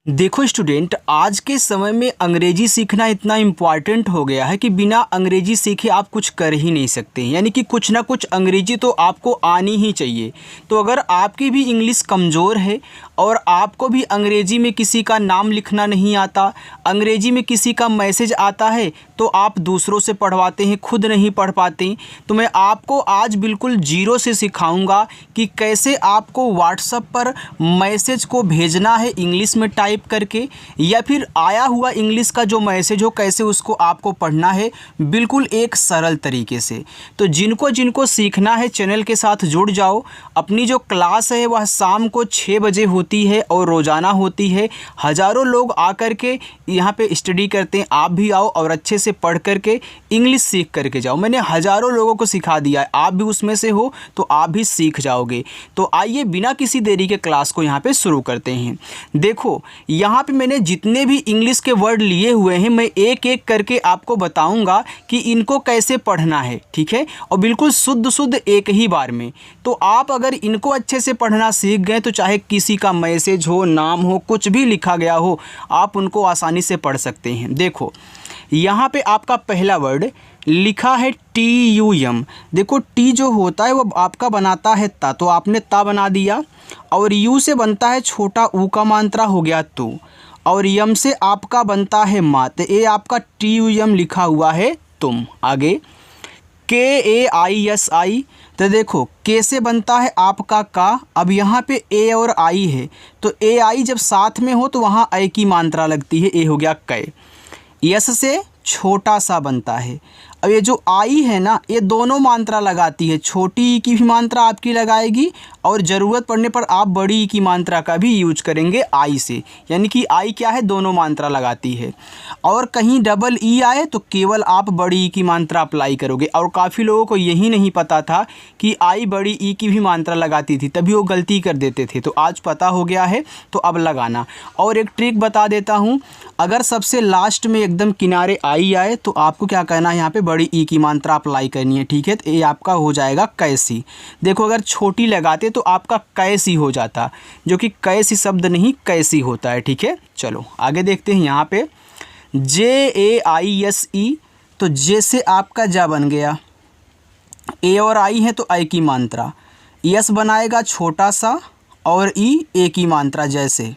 देखो स्टूडेंट, आज के समय में अंग्रेजी सीखना इतना इम्पॉर्टेंट हो गया है कि बिना अंग्रेजी सीखे आप कुछ कर ही नहीं सकते। यानी कि कुछ ना कुछ अंग्रेजी तो आपको आनी ही चाहिए। तो अगर आपकी भी इंग्लिश कमज़ोर है और आपको भी अंग्रेजी में किसी का नाम लिखना नहीं आता, अंग्रेजी में किसी का मैसेज आता है तो आप दूसरों से पढ़वाते हैं, खुद नहीं पढ़ पाते, तो मैं आपको आज बिल्कुल जीरो से सिखाऊंगा कि कैसे आपको व्हाट्सएप पर मैसेज को भेजना है इंग्लिश में टाइप करके, या फिर आया हुआ इंग्लिश का जो मैसेज हो कैसे उसको आपको पढ़ना है, बिल्कुल एक सरल तरीके से। तो जिनको जिनको सीखना है चैनल के साथ जुड़ जाओ। अपनी जो क्लास है वह शाम को 6 बजे होती है और रोज़ाना होती है। हज़ारों लोग आकर के यहाँ पे स्टडी करते हैं। आप भी आओ और अच्छे से पढ़ करके इंग्लिश सीख करके जाओ। मैंने हज़ारों लोगों को सिखा दिया है, आप भी उसमें से हो तो आप भी सीख जाओगे। तो आइए बिना किसी देरी के क्लास को यहाँ पे शुरू करते हैं। देखो यहाँ पे मैंने जितने भी इंग्लिश के वर्ड लिए हुए हैं मैं एक एक करके आपको बताऊंगा कि इनको कैसे पढ़ना है, ठीक है, और बिल्कुल शुद्ध शुद्ध एक ही बार में। तो आप अगर इनको अच्छे से पढ़ना सीख गए तो चाहे किसी का मैसेज हो, नाम हो, कुछ भी लिखा गया हो, आप उनको आसानी से पढ़ सकते हैं। देखो यहाँ पे आपका पहला वर्ड लिखा है TUM। देखो टी जो होता है वो आपका बनाता है ता, तो आपने ता बना दिया, और यू से बनता है छोटा ऊ का मात्रा हो गया तू, और यम से आपका बनता है मा, तो ये आपका TUM लिखा हुआ है तुम। आगे KAISI, तो देखो के से बनता है आपका का, अब यहाँ पे ए और आई है तो AI जब साथ में हो तो वहाँ आई की मात्रा लगती है, ए हो गया कै। यस से छोटा सा बनता है। अब ये जो आई है ना, ये दोनों मात्रा लगाती है, छोटी ई की भी मात्रा आपकी लगाएगी और ज़रूरत पड़ने पर आप बड़ी ई की मात्रा का भी यूज करेंगे आई से। यानी कि आई क्या है, दोनों मात्रा लगाती है। और कहीं डबल ई आए तो केवल आप बड़ी ई की मात्रा अप्लाई करोगे। और काफ़ी लोगों को यही नहीं पता था कि आई बड़ी ई की भी मात्रा लगाती थी, तभी वो गलती कर देते थे। तो आज पता हो गया है तो अब लगाना। और एक ट्रिक बता देता हूँ, अगर सबसे लास्ट में एकदम किनारे आई आए तो आपको क्या करना है, यहाँ पे बड़ी ई की मात्रा अप्लाई करनी है, ठीक है। तो ये आपका हो जाएगा कैसी। देखो अगर छोटी लगाते तो आपका कैसी हो जाता, जो कि कैसी शब्द नहीं कैसी होता है, ठीक है। चलो आगे देखते हैं। यहाँ पे JAISE, तो जे से आपका जा बन गया, ए और आई है तो आई की मात्रा, यस बनाएगा छोटा सा और ई ए की मात्रा जैसे।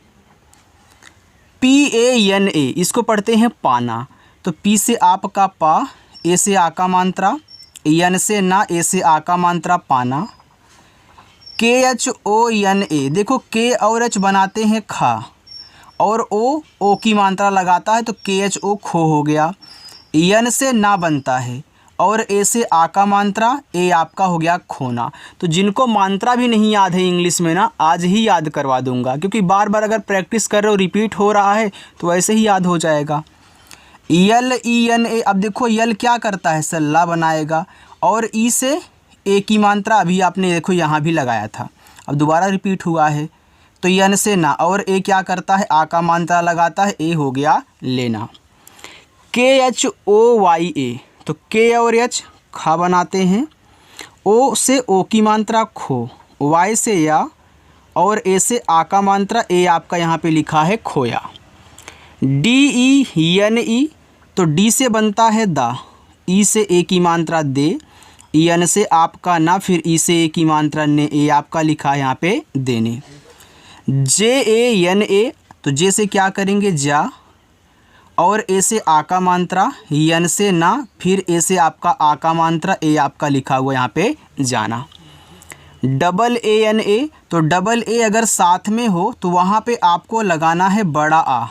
PANA, इसको पढ़ते हैं पाना, तो पी से आपका पा, ए से आ का मात्रा, एन से ना, ए से आ का मात्रा पाना। KHONA, देखो के और एच बनाते हैं खा, और ओ की मात्रा लगाता है तो KHO खो हो गया। एन से ना बनता है और ए से आ का मात्रा, ए आपका हो गया खोना। तो जिनको मात्रा भी नहीं याद है इंग्लिश में ना, आज ही याद करवा दूंगा, क्योंकि बार बार अगर प्रैक्टिस कर रहे हो, रिपीट हो रहा है तो ऐसे ही याद हो जाएगा। LENA, अब देखो यल क्या करता है, सल्ला बनाएगा, और ई से ए की मात्रा अभी आपने देखो यहाँ भी लगाया था, अब दोबारा रिपीट हुआ है। तो यन से ना, और ए क्या करता है, आ का मात्रा लगाता है, ए हो गया लेना। KHOYA, तो के और एच खा बनाते हैं, ओ से ओ की मात्रा खो, वाई से या, और ए से आ का मात्रा, ए आपका यहाँ पे लिखा है खोया। DENE, तो डी से बनता है दा, ई से ए की मात्रा दे, एन से आपका ना, फिर ई से ए की मात्रा ने, ए आपका लिखा है यहाँ पे देने। JANA, तो जे से क्या करेंगे जा, और ए से आ का मात्रा, यन से ना, फिर ए से आपका आ का मात्रा, ए आपका लिखा हुआ यहाँ पे जाना। AANA, तो डबल ए अगर साथ में हो तो वहाँ पे आपको लगाना है बड़ा आ,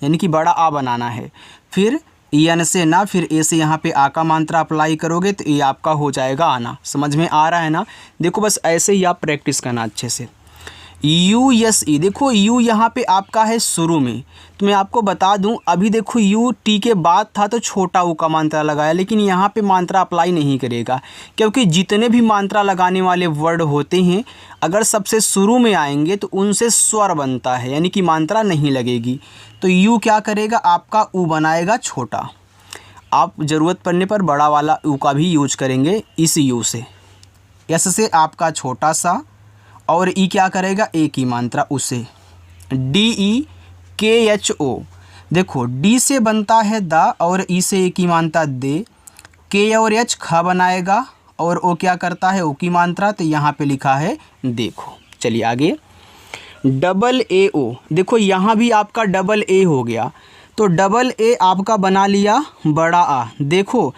यानी कि बड़ा आ बनाना है। फिर यन से ना, फिर ए से यहाँ पे आ का मात्रा अप्लाई करोगे तो ये आपका हो जाएगा आना। समझ में आ रहा है ना। देखो बस ऐसे ही आप प्रैक्टिस करना अच्छे से। USE, देखो यू यहाँ पे आपका है शुरू में, तो मैं आपको बता दूं, अभी देखो यू टी के बाद था तो छोटा ऊ का मात्रा लगाया, लेकिन यहाँ पे मात्रा अप्लाई नहीं करेगा, क्योंकि जितने भी मात्रा लगाने वाले वर्ड होते हैं अगर सबसे शुरू में आएंगे तो उनसे स्वर बनता है, यानी कि मात्रा नहीं लगेगी। तो यू क्या करेगा, आपका ऊ बनाएगा छोटा। आप ज़रूरत पड़ने पर बड़ा वाला ऊ का भी यूज करेंगे इस यू से। एस से आपका छोटा सा, और ई क्या करेगा, ए की मात्रा उसे। DE KHO। देखो डी से बनता है दा और ई से ए की मात्रा दे, के और एच खा बनाएगा और ओ क्या करता है ओ की मात्रा, तो यहाँ पे लिखा है देखो। चलिए आगे डबल ए ओ। देखो यहाँ भी आपका डबल ए हो गया, तो डबल ए आपका बना लिया बड़ा आ। देखो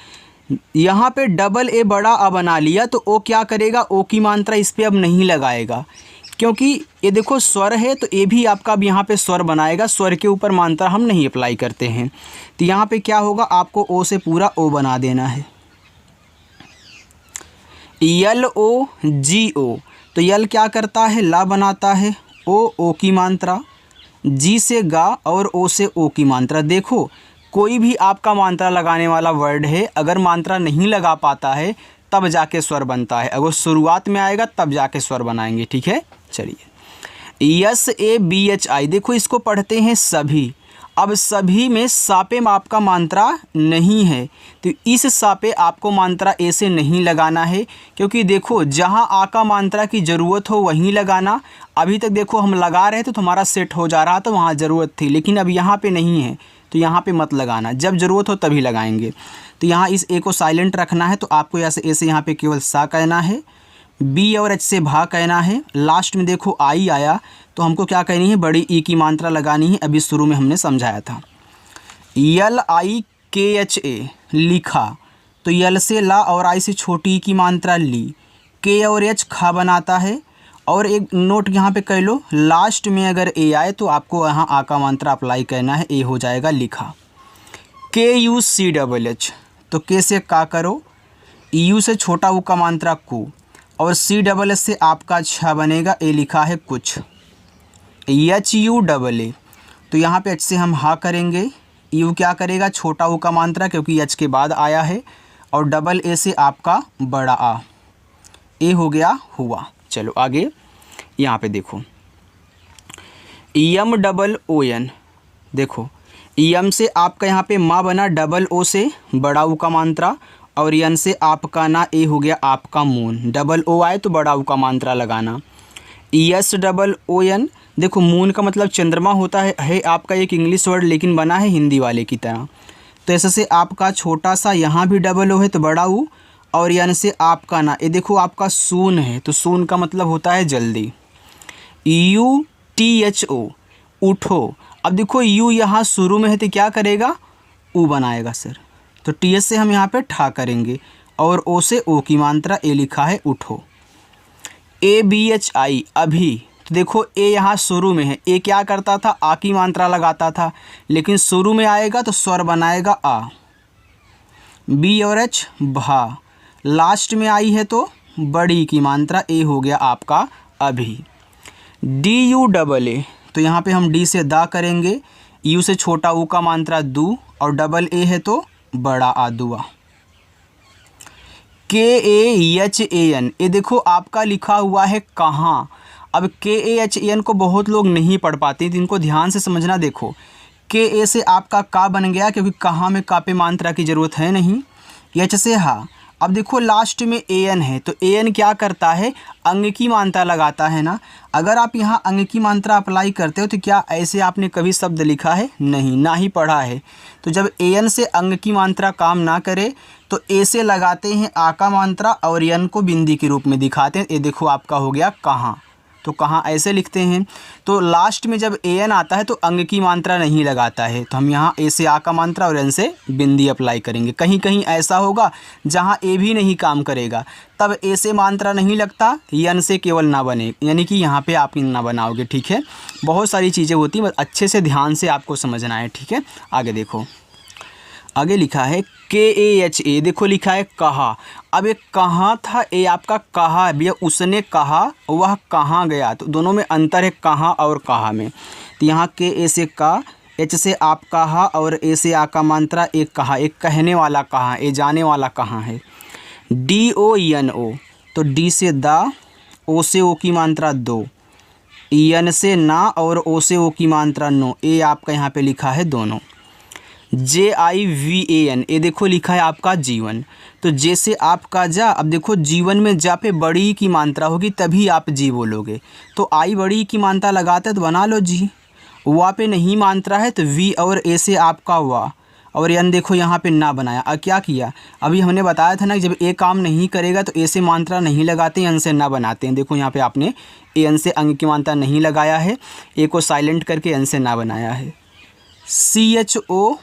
यहाँ पे डबल ए बड़ा आ बना लिया, तो ओ क्या करेगा ओ की मात्रा इस पर अब नहीं लगाएगा, क्योंकि ये देखो स्वर है तो ए भी आपका अब यहाँ पे स्वर बनाएगा, स्वर के ऊपर मात्रा हम नहीं अप्लाई करते हैं। तो यहाँ पे क्या होगा आपको ओ से पूरा ओ बना देना है। LOGO, तो यल क्या करता है ला बनाता है, ओ की मात्रा, जी से गा और ओ से ओ की मात्रा। देखो कोई भी आपका मात्रा लगाने वाला वर्ड है, अगर मात्रा नहीं लगा पाता है तब जाके स्वर बनता है, अगर शुरुआत में आएगा तब जाके स्वर बनाएंगे, ठीक है। चलिए SABHI, देखो इसको पढ़ते हैं सभी। अब सभी में सापे में आपका मात्रा नहीं है, तो इस सापे आपको मात्रा ए से नहीं लगाना है, क्योंकि देखो जहाँ आ का मात्रा की ज़रूरत हो वहीं लगाना। अभी तक देखो हम लगा रहे थे तो हमारा सेट हो जा रहा था, वहाँ ज़रूरत थी, लेकिन अब यहाँ पे नहीं है तो यहाँ पे मत लगाना, जब ज़रूरत हो तभी लगाएंगे। तो यहाँ इस ए को साइलेंट रखना है, तो आपको ए से यहाँ पे केवल सा कहना है, बी और एच से भा कहना है। लास्ट में देखो आई आया तो हमको क्या कहनी है बड़ी ई की मात्रा लगानी है, अभी शुरू में हमने समझाया था। LIKHA लिखा, तो यल से ला और आई से छोटी ई की मात्रा ली, के और एच खा बनाता है। और एक नोट यहाँ पे कह लो, लास्ट में अगर ए आए तो आपको यहाँ आ का मात्रा अप्लाई करना है, ए हो जाएगा लिखा। KUCHH, तो के से का करो, यू से छोटा ऊ का मात्रा कु और CSS से आपका अच्छा बनेगा, ए लिखा है कुछ। HUAA, तो यहाँ पे एच से हम हा करेंगे, यू क्या करेगा छोटा ऊ का मात्रा क्योंकि एच के बाद आया है, और डबल ए से आपका बड़ा आ, ए हो गया हुआ। चलो आगे यहाँ पे देखो MOON, देखो यम से आपका यहाँ पे माँ बना, डबल ओ से बड़ा ऊ का मात्रा, और यन से आपका ना ए हो गया आपका मून, डबल ओ आए तो बड़ा ऊ का मात्रा लगाना। SOON, देखो मून का मतलब चंद्रमा होता है आपका एक इंग्लिश वर्ड, लेकिन बना है हिंदी वाले की तरह। तो ऐसे से आपका छोटा सा यहाँ भी डबल ओ है तो बड़ा ऊ, और यन से आपका ना, ये देखो आपका सून है तो सून का मतलब होता है जल्दी। UTHO, उठो। अब देखो यू यहाँ शुरू में है तो क्या करेगा ऊ बनाएगा सर, तो TH से हम यहाँ पे ठा करेंगे, और ओ से ओ की मात्रा, ए लिखा है उठो। ABHI, अभी, तो देखो ए यहाँ शुरू में है, ए क्या करता था आ की मात्रा लगाता था, लेकिन शुरू में आएगा तो स्वर बनाएगा आ। बी और एच भा, लास्ट में आई है तो बड़ी की मात्रा, ए हो गया आपका अभी। DUAA, तो यहाँ पे हम डी से दा करेंगे, यू से छोटा ऊ का मात्रा दू, और डबल ए है तो बड़ा आ दुआ। KAHAN, ये देखो आपका लिखा हुआ है कहाँ। अब KAHAN को बहुत लोग नहीं पढ़ पाते, तो इनको ध्यान से समझना। देखो KA से आपका का बन गया, क्योंकि कहाँ में का पे मात्रा की ज़रूरत है नहीं। एच से हा, अब देखो लास्ट में AN है, तो AN क्या करता है अंग की मात्रा लगाता है ना। अगर आप यहाँ अंग की मात्रा अप्लाई करते हो तो क्या ऐसे आपने कभी शब्द लिखा है नहीं, ना ही पढ़ा है। तो जब AN से अंग की मात्रा काम ना करे तो ए से लगाते हैं आ का मात्रा और एन को बिंदी के रूप में दिखाते हैं। ये देखो आपका हो गया कहाँ, तो कहाँ ऐसे लिखते हैं। तो लास्ट में जब AN आता है तो अंग की मात्रा नहीं लगाता है, तो हम यहाँ ए से आ का मात्रा और एन से बिंदी अप्लाई करेंगे। कहीं कहीं ऐसा होगा जहाँ ए भी नहीं काम करेगा, तब ए से मात्रा नहीं लगता, एन से केवल ना बने, यानी कि यहाँ पे आप ना बनाओगे। ठीक है, बहुत सारी चीज़ें होती हैं, बस अच्छे से ध्यान से आपको समझना है। ठीक है, आगे देखो, आगे लिखा है KAHA, देखो लिखा है कहा। अब एक कहाँ था, ए आपका कहा है भैया, उसने कहा वह कहाँ गया, तो दोनों में अंतर है कहाँ और कहा में। तो यहाँ KA से का, H से आप कहा और A से आ का मात्रा एक कहा, एक कहने वाला कहाँ, ए जाने वाला कहाँ है। DONO, तो D से दा, O से O की मात्रा दो, EN से ना और O से O की मात्रा नो, ए आपका यहाँ पे लिखा है दोनों। JIVAN, ये देखो लिखा है आपका जीवन, तो जैसे आपका जा, अब देखो जीवन में जा पे बड़ी की मात्रा होगी तभी आप जी बोलोगे, तो आई बड़ी की मात्रा लगाते तो बना लो जी, वा पे नहीं मात्रा है तो वी और ए से आपका वा, और यन देखो यहाँ पे ना बनाया। अब क्या किया, अभी हमने बताया था ना कि जब ए काम नहीं करेगा तो ए से मात्रा नहीं लगाते, यन से ना बनाते हैं। देखो यहाँ पे आपने ए एन से अंग की मात्रा नहीं लगाया है, ए को साइलेंट करके एन से ना बनाया है। CHORI,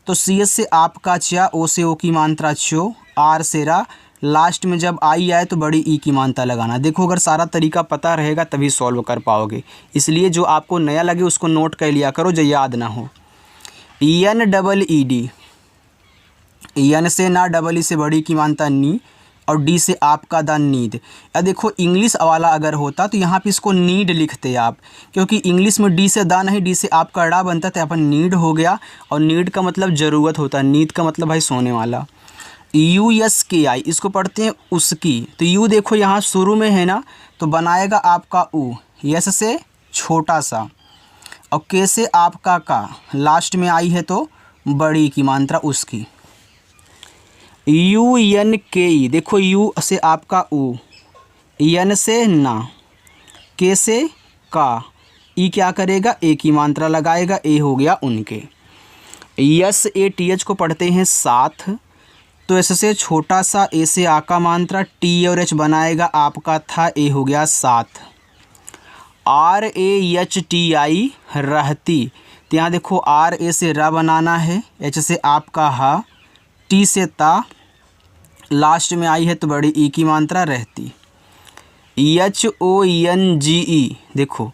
तो CS से आपका चा, ओ से ओ की मात्रा चो, आर से रा, लास्ट में जब आई आए तो बड़ी ई की मात्रा लगाना। देखो अगर सारा तरीका पता रहेगा तभी सॉल्व कर पाओगे, इसलिए जो आपको नया लगे उसको नोट कर लिया करो जो याद ना हो। NEED, एन से ना, डबल ई से बड़ी की मात्रा नी, और डी से आपका द नीड। अब देखो इंग्लिश वाला अगर होता तो यहाँ पे इसको नीड लिखते आप, क्योंकि इंग्लिश में डी से दा नहीं, डी से आपका डा बनता तो अपन नीड हो गया, और नीड का मतलब ज़रूरत होता है, नीड का मतलब भाई सोने वाला। USKI, इसको पढ़ते हैं उसकी, तो यू देखो यहाँ शुरू में है ना, तो बनाएगा आपका उ, यस से छोटा सा, और के से आपका का, लास्ट में आई है तो बड़ी की मात्रा उसकी। UNKE, देखो यू से आपका उ, एन से ना, के से का, ई क्या करेगा, ए की मात्रा लगाएगा, ए हो गया उनके। SATH को पढ़ते हैं साथ, तो एस से छोटा सा, ए से आ का मात्रा, टी और एच बनाएगा आपका था, ए हो गया साथ। RAHTI, रहती, तो यहाँ देखो आर ए से रा बनाना है, एच से आपका हा, टी से ता, लास्ट में आई है तो बड़ी ई की मात्रा रहती। HONGE, देखो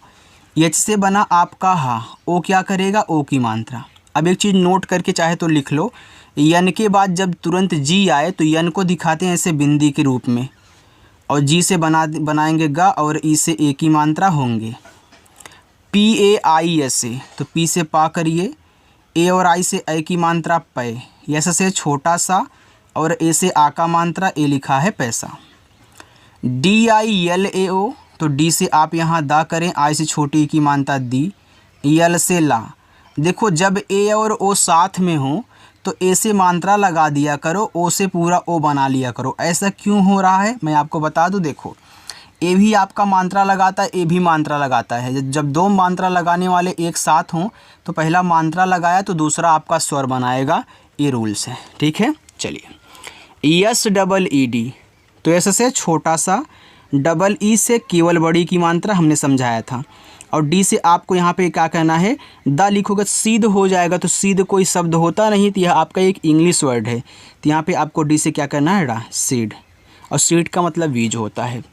एच से बना आपका हा, ओ क्या करेगा, ओ की मात्रा। अब एक चीज़ नोट करके चाहे तो लिख लो, यन के बाद जब तुरंत जी आए तो यन को दिखाते हैं ऐसे बिंदी के रूप में, और जी से बनाएंगे गा, और ई से ए की मात्रा होंगे। PAISA, तो पी से पा करिए, ए और आई से ए की मात्रा पै, यस से छोटा सा, और ए से आ का मात्रा, ए लिखा है पैसा। DILAO, तो डी से आप यहाँ दा करें, आई से छोटी की मात्रा दी, यल से ला। देखो जब ए और ओ साथ में हो तो ए से मात्रा लगा दिया करो, ओ से पूरा ओ बना लिया करो। ऐसा क्यों हो रहा है मैं आपको बता दूं, देखो ए भी आपका मात्रा लगाता है, ए भी मात्रा लगाता है। जब दो मात्रा लगाने वाले एक साथ हों तो पहला मात्रा लगाया तो दूसरा आपका स्वर बनाएगा, ये रूल्स है, ठीक है। चलिए SEED, तो एस से छोटा सा, डबल ई से केवल बड़ी की मात्रा हमने समझाया था, और डी से आपको यहाँ पे क्या कहना है, द लिखोगे सीध हो जाएगा, तो सीध कोई शब्द होता नहीं, तो यह आपका एक इंग्लिश वर्ड है, तो यहाँ पे आपको डी से क्या करना है, डा, सीड, और सीड का मतलब बीज होता है।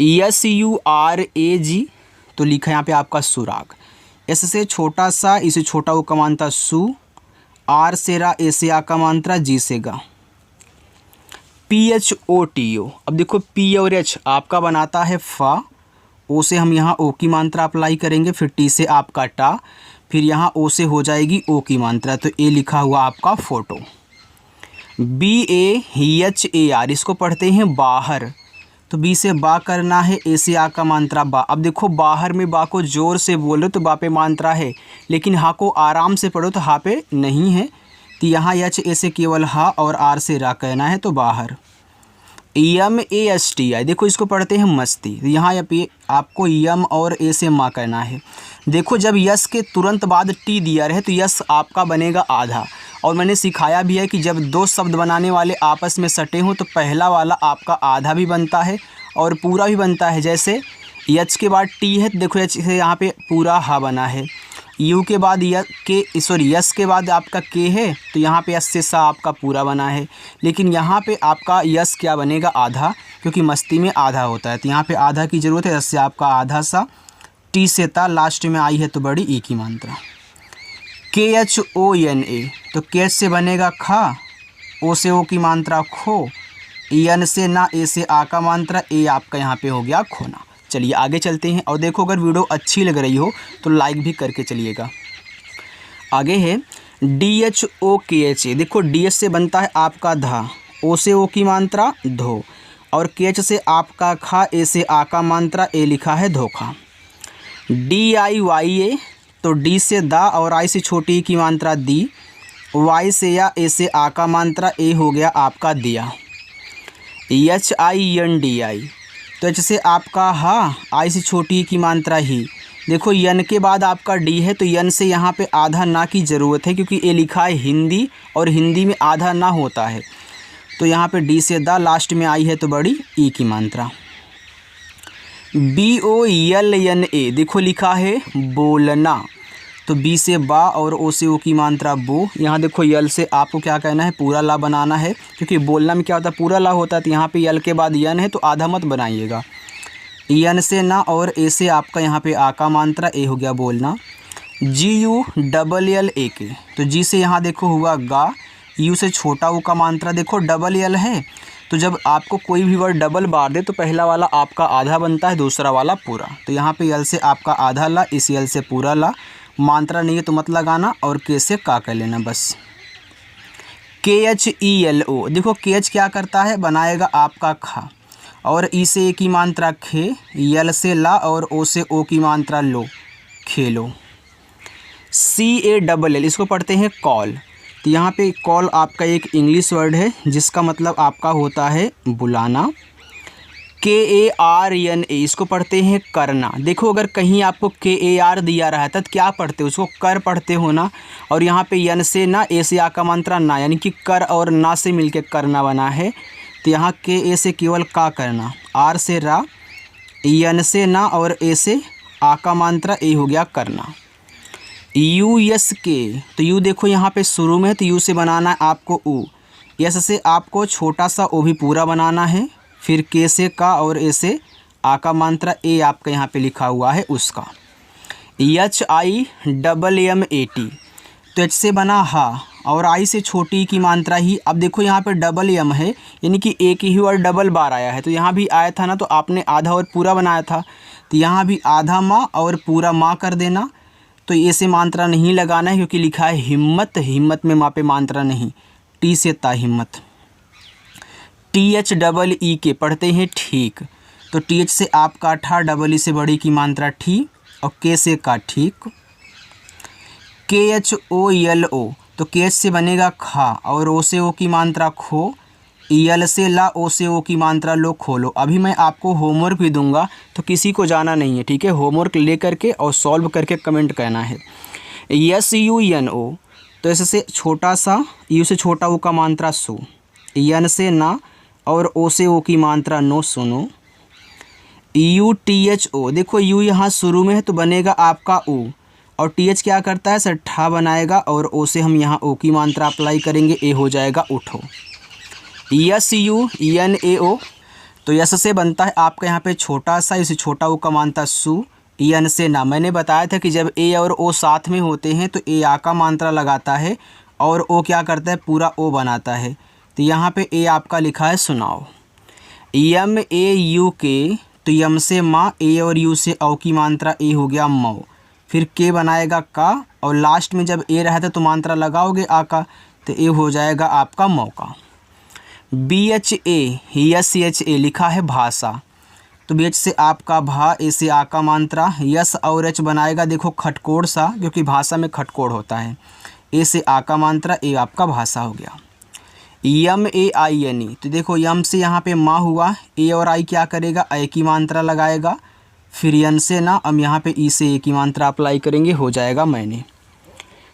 SURAG, तो लिखा यहाँ पे आपका सुराग, एस से छोटा सा, इसे छोटा वो का मात्रा सु, आर से रा, ए से आ का मात्रा, जी से गा। PHOTO, अब देखो पी और एच आपका बनाता है फा, ओ से हम यहाँ ओ की मात्रा अप्लाई करेंगे, फिर टी से आपका टा, फिर यहाँ ओ से हो जाएगी ओ की मात्रा, तो ए लिखा हुआ आपका फोटो। BAHAR, इसको पढ़ते हैं बाहर, तो बी से बा करना है, ए से आ का मात्रा बा। अब देखो बाहर में बा को जोर से बोलो तो बा पे मात्रा है, लेकिन हा को आराम से पढ़ो तो हा पे नहीं है, तो यहाँ एच ए से केवल हा और आर से रा कहना है, तो बाहर। MASTI, देखो इसको पढ़ते हैं मस्ती, तो यहाँ पे आपको यम और ए से माँ कहना है। देखो जब यस के तुरंत बाद टी दिया रहे तो यस आपका बनेगा आधा, और मैंने सिखाया भी है कि जब दो शब्द बनाने वाले आपस में सटे हों तो पहला वाला आपका आधा भी बनता है और पूरा भी बनता है। जैसे यच के बाद टी है तो देखो यच से यहाँ पे पूरा हा बना है, यू के बाद यस के बाद आपका के है तो यहाँ पे यस से सा आपका पूरा बना है, लेकिन यहाँ पे आपका यस क्या बनेगा, आधा, क्योंकि मस्ती में आधा होता है, तो यहाँ पे आधा की ज़रूरत है, यस से आपका आधा सा, टी से ता, लास्ट में आई है तो बड़ी ई की मात्रा। KHONA, तो कैच से बनेगा खा, ओ से ओ की मात्रा खो, एन से ना, ए से आ का मात्रा, ए आपका यहाँ पे हो गया खोना। चलिए आगे चलते हैं, और देखो अगर वीडियो अच्छी लग रही हो तो लाइक भी करके चलिएगा। आगे है DHOKHA, देखो DH से बनता है आपका धा, ओ से ओ की मात्रा धो, और KH से आपका खा, ए से आ का मात्रा, ए लिखा है धोखा। DIYA, तो डी से दा और आई से छोटी की मात्रा दी, वाई से या, ए से आ का मात्रा, ए हो गया आपका दिया। HINDI, तो एच से आपका हा, आई से छोटी की मात्रा ही, देखो यन के बाद आपका डी है, तो यन से यहाँ पे आधा ना की ज़रूरत है, क्योंकि ये लिखा है हिंदी और हिंदी में आधा ना होता है। तो यहाँ पे डी से दा, लास्ट में आई है तो बड़ी ई की मात्रा। BOLNA देखो लिखा है बोलना, तो बी से बा और ओ से ओ की मात्रा बो। यहाँ देखो यल से आपको क्या कहना है, पूरा ला बनाना है, क्योंकि बोलना में क्या होता है पूरा ला होता है। तो यहाँ पे यल के बाद यन है तो आधा मत बनाइएगा। यन से ना और ए से आपका यहाँ पे आ का मात्रा, ए हो गया बोलना। GULLA तो जी से यहाँ देखो हुआ गा, यू से छोटा ऊ का मात्रा, देखो डबल यल है, तो जब आपको कोई भी वर्ड डबल बार दे तो पहला वाला आपका आधा बनता है, दूसरा वाला पूरा। तो यहाँ पे यल से आपका आधा ला, इस यल से पूरा ला, मात्रा नहीं है तो मत लगाना, और के से का कर लेना बस। KHELO देखो KH क्या करता है, बनाएगा आपका खा, और ई से ए की मात्रा खे, यल से ला और ओ से ओ की मात्रा लो, खेलो। CALL इसको पढ़ते हैं कॉल, तो यहाँ पे कॉल आपका एक इंग्लिश वर्ड है जिसका मतलब आपका होता है बुलाना। KARNA इसको पढ़ते हैं करना। देखो अगर कहीं आपको KAR दिया रहा है तब क्या पढ़ते हो, उसको कर पढ़ते हो ना। और यहाँ पे यन से ना, ए से आ का मात्रा ना, यानी कि कर और ना से मिलके करना बना है। तो यहाँ KA से केवल का करना, आर से रा, यन से ना और ए से आ का मात्रा, ए हो गया करना। USK तो यू देखो यहाँ पे शुरू में है, तो यू से बनाना है आपको ऊ, यस से आपको छोटा सा ओ भी पूरा बनाना है, फिर के से का और ए से आ का मात्रा, ए आपका यहाँ पे लिखा हुआ है उसका। HIMMAT तो एच से बना हा, और आई से छोटी की मात्रा ही। अब देखो यहाँ पे डबल एम है, यानी कि एक ही वर्ड डबल बार आया है, तो यहाँ भी आया था ना, तो आपने आधा और पूरा बनाया था, तो यहाँ भी आधा माँ और पूरा माँ कर देना। तो ए से मात्रा नहीं लगाना है, क्योंकि लिखा है हिम्मत, हिम्मत में माँ पे मात्रा नहीं। टी से ता हिम्मत। THEE पढ़ते हैं ठीक, तो TH से आपका ठा, डबल ई से बड़ी की मात्रा ठी, और के से का ठीक। KHOLO तो KH से बनेगा खा, और ओ से ओ की मात्रा खो, यल से ला, ओ से ओ की मात्रा लो, खोलो। अभी मैं आपको होमवर्क भी दूंगा, तो किसी को जाना नहीं है, ठीक है। होमवर्क ले करके और सॉल्व करके कमेंट करना है। SUNO तो इससे छोटा सा, यू से छोटा ओ का मात्रा सो, यन से ना और ओ से ओ की मात्रा नो, सुनो। UTHO देखो यू यहाँ शुरू में है तो बनेगा आपका ओ, और TH क्या करता है सर, ठा बनाएगा, और ओ से हम यहाँ ओ की मात्रा अप्लाई करेंगे, ए हो जाएगा उठो। SUNAO तो यस से बनता है आपका यहाँ पे छोटा सा, इसे छोटा ओ का मात्रा सु, यन से ना। मैंने बताया था कि जब ए और ओ साथ में होते हैं तो ए आ का मात्रा लगाता है, और ओ क्या करता है, पूरा ओ बनाता है। तो यहाँ पे ए आपका लिखा है सुनाओ। MAUK तो यम से माँ, ए और यू से औ की मात्रा, ए हो गया मऊ, फिर के बनाएगा का, और लास्ट में जब ए रहता तो मात्रा लगाओगे आ का, तो ए हो जाएगा आपका मौका। BHA लिखा है भाषा, तो BH से आपका भा, ए से आ का मात्रा, यस और एच बनाएगा देखो खटकोड़ सा, क्योंकि भाषा में खटकोड़ होता है, ए से आ का मात्रा, ए आपका भाषा हो गया। MAINE तो देखो यम से यहाँ पे माँ हुआ, ए और आई क्या करेगा, ए की मात्रा लगाएगा, फिर यन से ना, अब यहाँ पे ई से ए की मात्रा अप्लाई करेंगे, हो जाएगा मैंने।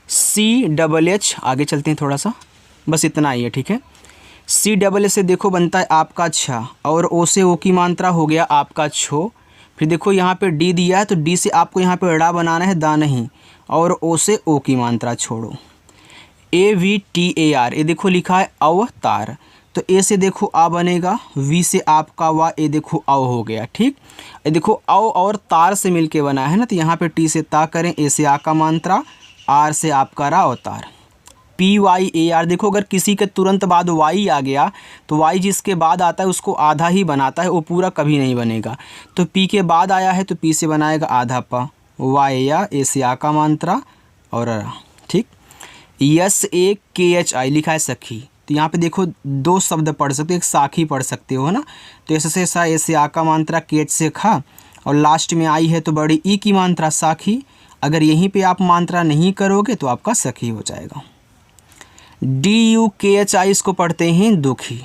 CHH आगे चलते हैं थोड़ा सा, बस इतना ही है, ठीक है। CHH से देखो बनता है आपका छा, और ओ से ओ की मात्रा हो गया आपका छो। फिर देखो यहाँ पे डी दिया है, तो डी से आपको यहाँ पे ड़ा बनाना है, दा नहीं, और ओ से ओ की मात्रा छोड़ो। AVTAR ये देखो लिखा है अवतार, तो ए से देखो आ बनेगा, वी से आपका वा, ए देखो अव हो गया, ठीक। ये देखो अव और तार से मिलके बना है ना, तो यहाँ पे टी से ता करें, ए से आ का मात्रा, आर से आपका रा अवतार। PYAR देखो अगर किसी के तुरंत बाद वाई आ गया तो वाई जिसके बाद आता है उसको आधा ही बनाता है, वो पूरा कभी नहीं बनेगा। तो पी के बाद आया है तो पी से बनाएगा आधा पा, वाई या ए से आ का मात्रा और ठीक। SAKHI लिखा है सखी, तो यहाँ पे देखो दो शब्द पढ़ सकते हो, एक साखी पढ़ सकते हो, है ना। तो ऐसे से सा, ए से आ का मात्रा, केच से खा, और लास्ट में आई है तो बड़ी ई की मात्रा साखी। अगर यहीं पे आप मात्रा नहीं करोगे तो आपका सखी हो जाएगा। DUKHI इसको पढ़ते हैं दुखी,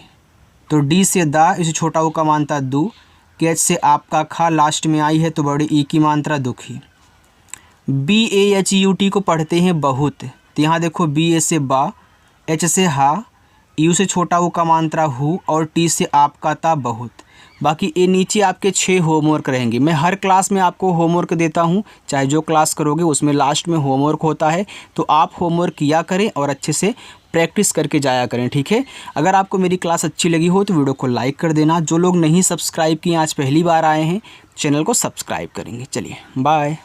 तो डी से दा, इसे छोटा ओ का मात्रा दू, केच से आपका खा, लास्ट में आई है तो बड़ी ई की मात्रा दुखी। BAHUT को पढ़ते हैं बहुत, तो यहाँ देखो BA से बा, H से हा, U से छोटा हु का मात्रा हु और T से आपका ता बहुत। बाकी ये नीचे आपके 6 होमवर्क रहेंगे। मैं हर क्लास में आपको होमवर्क देता हूँ, चाहे जो क्लास करोगे उसमें लास्ट में होमवर्क होता है, तो आप होमवर्क किया करें और अच्छे से प्रैक्टिस करके जाया करें, ठीक है। अगर आपको मेरी क्लास अच्छी लगी हो तो वीडियो को लाइक कर देना। जो लोग नहीं सब्सक्राइब किए आज पहली बार आए हैं, चैनल को सब्सक्राइब करेंगे। चलिए बाय।